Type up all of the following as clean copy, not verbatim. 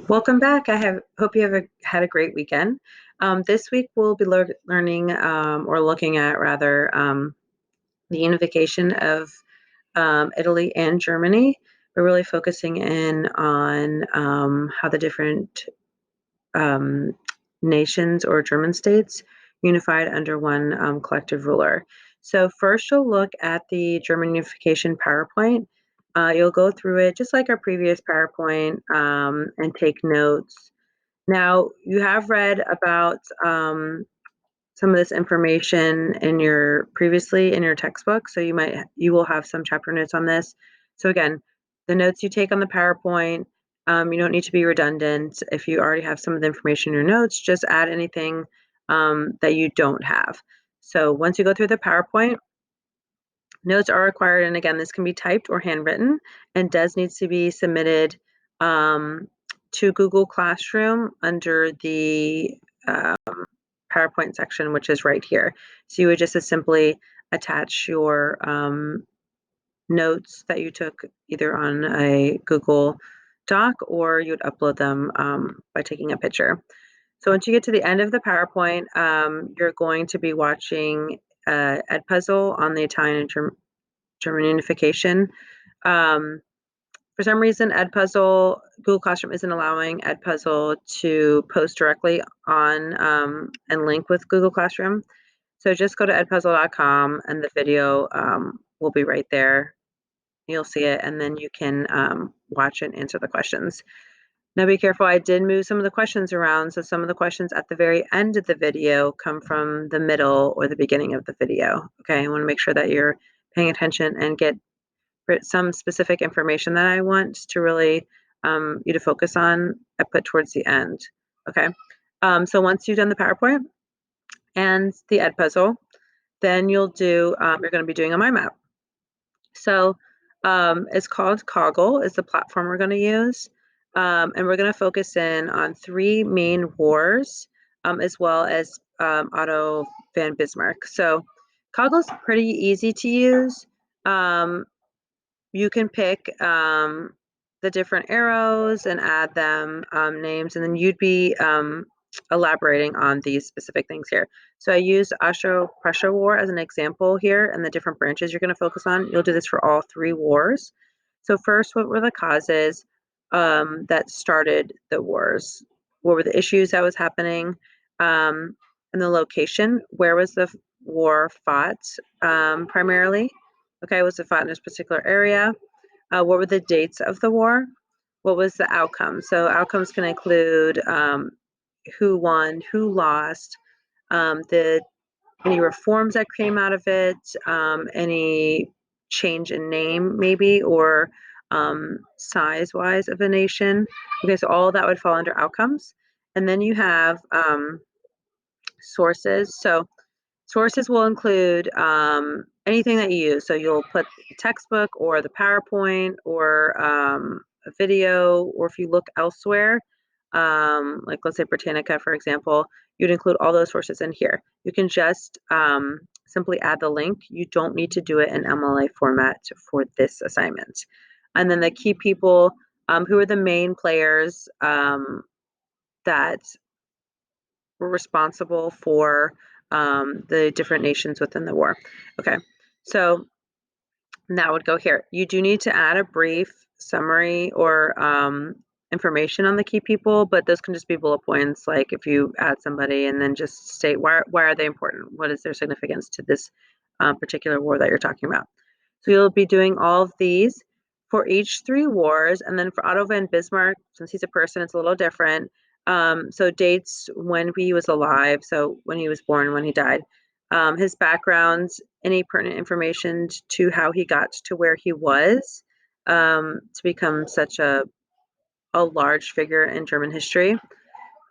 Welcome back. Hope you had a great weekend. This week we'll be learning or looking at rather the unification of Italy and Germany. We're really focusing in on how the different um, nations or German states unified under one collective ruler. So first you'll look at the German unification PowerPoint. You'll go through it just like our previous PowerPoint and take notes. Now, you have read about some of this information in your textbook, so you will have some chapter notes on this. So again, the notes you take on the PowerPoint, you don't need to be redundant. If you already have some of the information in your notes, just add anything that you don't have. So once you go through the PowerPoint, notes are required, and again, this can be typed or handwritten and does need to be submitted to Google Classroom under the PowerPoint section, which is right here. So you would just simply attach your notes that you took either on a Google Doc or you would upload them by taking a picture. So once you get to the end of the PowerPoint, you're going to be watching Edpuzzle on the Italian and German unification. For some reason, Google Classroom isn't allowing Edpuzzle to post directly on and link with Google Classroom. So just go to edpuzzle.com and the video will be right there. You'll see it, and then you can watch and answer the questions. Now be careful, I did move some of the questions around, so some of the questions at the very end of the video come from the middle or the beginning of the video. Okay, I want to make sure that you're paying attention and get some specific information that I want to really you to focus on, I put towards the end. Okay, so once you've done the PowerPoint and the Edpuzzle, then you're going to be doing a mind map. So it's called Coggle is the platform we're going to use. And we're going to focus in on three main wars as well as Otto von Bismarck. So Coggle's pretty easy to use. You can pick the different arrows and add them names, and then you'd be elaborating on these specific things here. So I used Austro-Prussia War as an example here and the different branches you're going to focus on. You'll do this for all three wars. So first, what were the causes that started the wars? What were the issues that was happening? And the location, where was the war fought primarily? Okay, was it fought in this particular area? What were the dates of the war? What was the outcome? So outcomes can include who won, who lost, any reforms that came out of it, any change in name maybe, or size-wise of a nation. Okay, so all that would fall under outcomes. And then you have sources. So sources will include anything that you use. So you'll put the textbook or the PowerPoint or a video, or if you look elsewhere, like let's say Britannica, for example, you'd include all those sources in here. You can just simply add the link. You don't need to do it in MLA format for this assignment. And then the key people, who are the main players that were responsible for the different nations within the war. Okay, so that would go here. You do need to add a brief summary or information on the key people, but those can just be bullet points, like if you add somebody and then just state why are they important? What is their significance to this particular war that you're talking about? So you'll be doing all of these for each three wars, and then for Otto von Bismarck, since he's a person, it's a little different. So dates when he was alive, so when he was born, when he died, his background, any pertinent information to how he got to where he was to become such a large figure in German history.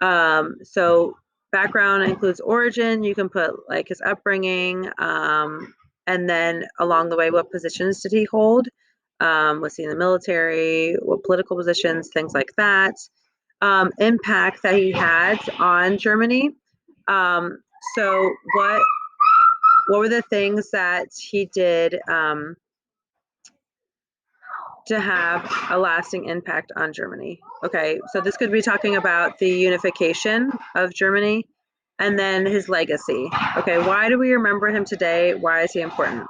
So background includes origin. You can put like his upbringing, and then along the way, what positions did he hold? Was he in the military? What political positions? Things like that. Impact that he had on Germany. So what were the things that he did to have a lasting impact on Germany. Okay, so this could be talking about the unification of Germany and then his legacy. Okay, why do we remember him today? Why is he important?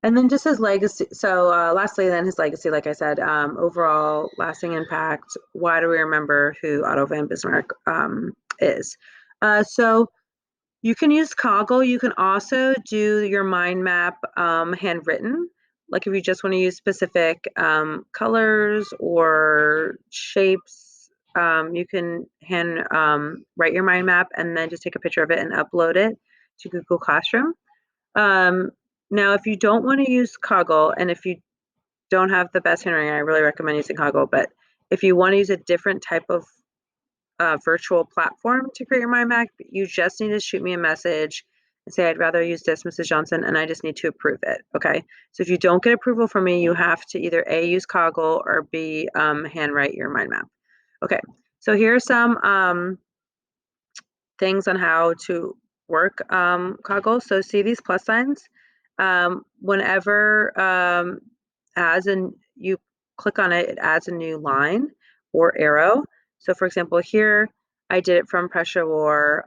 And then just his legacy. So, lastly, then his legacy, like I said, overall lasting impact. Why do we remember who Otto von Bismarck is? So, you can use Coggle. You can also do your mind map handwritten. Like if you just want to use specific colors or shapes, you can hand write your mind map and then just take a picture of it and upload it to Google Classroom. Um, Now, if you don't want to use Coggle and if you don't have the best handwriting, I really recommend using Coggle. But if you want to use a different type of virtual platform to create your mind map, you just need to shoot me a message and say, I'd rather use this, Mrs. Johnson, and I just need to approve it. Okay. So if you don't get approval from me, you have to either A, use Coggle or B, handwrite your mind map. Okay. So here are some things on how to work Coggle. So see these plus signs? Whenever as in you click on it, it adds a new line or arrow. So for example, here I did it from Prussia War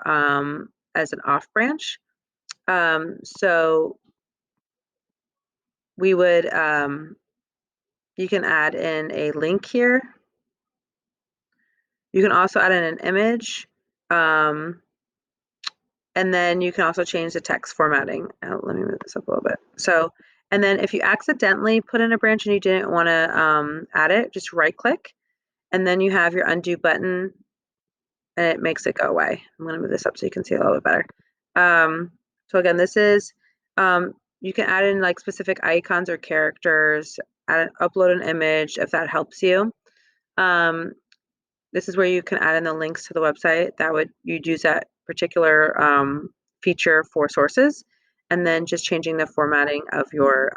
as an off branch. So we would, you can add in a link here. You can also add in an image. And then you can also change the text formatting. Let me move this up a little bit. So, and then if you accidentally put in a branch and you didn't want to add it, just right click, and then you have your undo button, and it makes it go away. I'm going to move this up so you can see it a little bit better. So again, this is, you can add in like specific icons or characters, upload an image if that helps you. This is where you can add in the links to the website that you'd use that particular feature for sources, and then just changing the formatting of your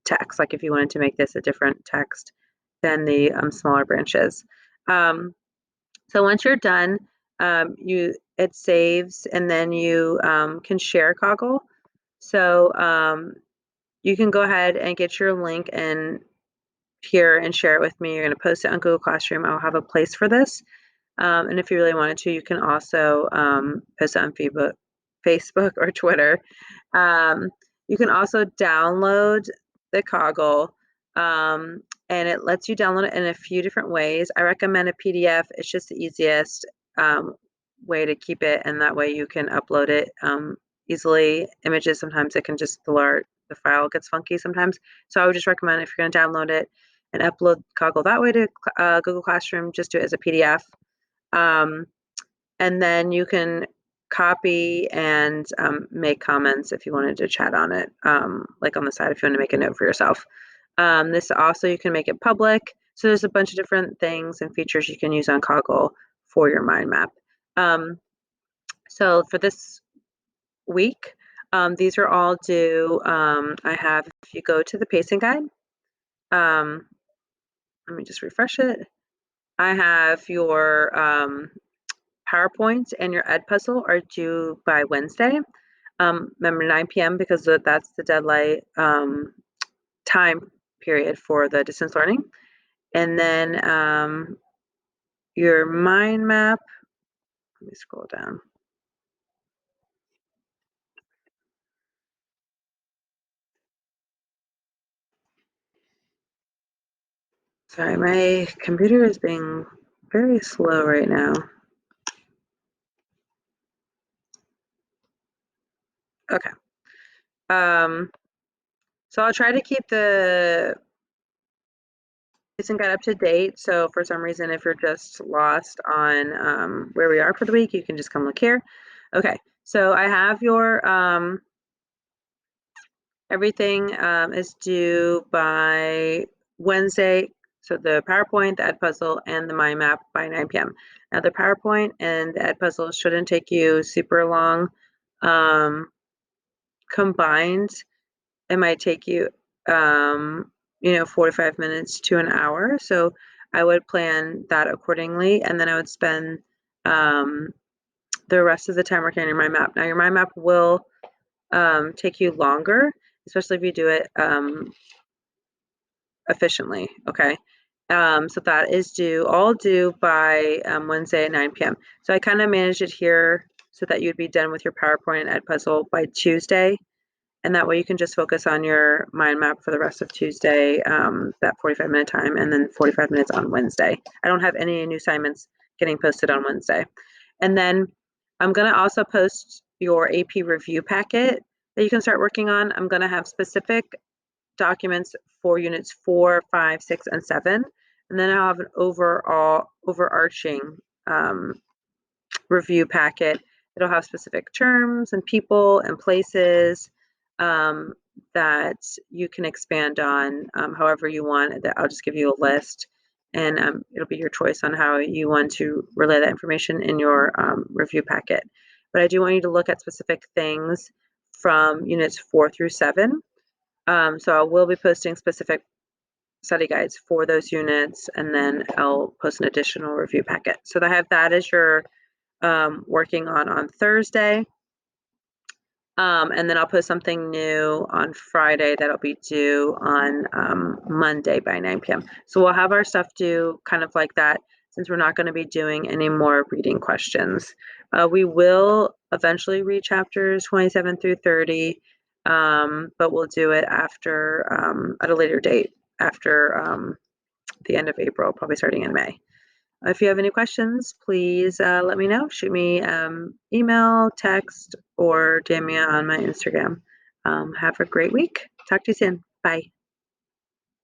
text. Like if you wanted to make this a different text than the smaller branches. So once you're done, it saves, and then you can share Coggle. So you can go ahead and get your link and here and share it with me. You're going to post it on Google Classroom. I'll have a place for this. And if you really wanted to, you can also post it on Facebook or Twitter. You can also download the Coggle, and it lets you download it in a few different ways. I recommend a PDF. It's just the easiest way to keep it, and that way you can upload it easily. Images, sometimes it can just, the file gets funky sometimes. So I would just recommend, if you're going to download it and upload Coggle that way to Google Classroom, just do it as a PDF. And then you can copy and make comments if you wanted to chat on it, like on the side if you want to make a note for yourself. This also, you can make it public. So there's a bunch of different things and features you can use on Coggle for your mind map. So for this week, these are all due. I have, if you go to the pacing guide, let me just refresh it. I have your PowerPoint and your Ed puzzle are due by Wednesday. Remember 9 p.m. because that's the deadline time period for the distance learning. And then your mind map, let me scroll down. Sorry, my computer is being very slow right now. Okay. So I'll try to keep the pacing guide up to date. So for some reason, if you're just lost on where we are for the week, you can just come look here. Okay, so I have your everything is due by Wednesday. So the PowerPoint, the Ed puzzle, and the mind map by 9 p.m. Now the PowerPoint and the Ed puzzle shouldn't take you super long. Combined, it might take you, 45 minutes to an hour. So I would plan that accordingly, and then I would spend the rest of the time working on your mind map. Now your mind map will take you longer, especially if you do it efficiently. Okay. So that is all due by Wednesday at 9 p.m. So I kind of managed it here so that you'd be done with your PowerPoint and Edpuzzle by Tuesday. And that way you can just focus on your mind map for the rest of Tuesday, that 45-minute time, and then 45 minutes on Wednesday. I don't have any new assignments getting posted on Wednesday. And then I'm going to also post your AP review packet that you can start working on. I'm going to have specific documents for units 4, 5, 6, and 7. And then I'll have an overarching um, review packet. It'll have specific terms and people and places um, that you can expand on however you want. I'll just give you a list, and it'll be your choice on how you want to relay that information in your review packet. But I do want you to look at specific things from units 4 through 7. So I will be posting specific study guides for those units, and then I'll post an additional review packet. So I have that as your working on Thursday. And then I'll post something new on Friday that'll be due on Monday by 9 p.m. So we'll have our stuff due kind of like that, since we're not going to be doing any more reading questions. We will eventually read chapters 27 through 30, but we'll do it after at a later date, after the end of April, probably starting in May. If you have any questions, please let me know. Shoot me email, text, or DM me on my Instagram. Have a great week. Talk to you soon. Bye.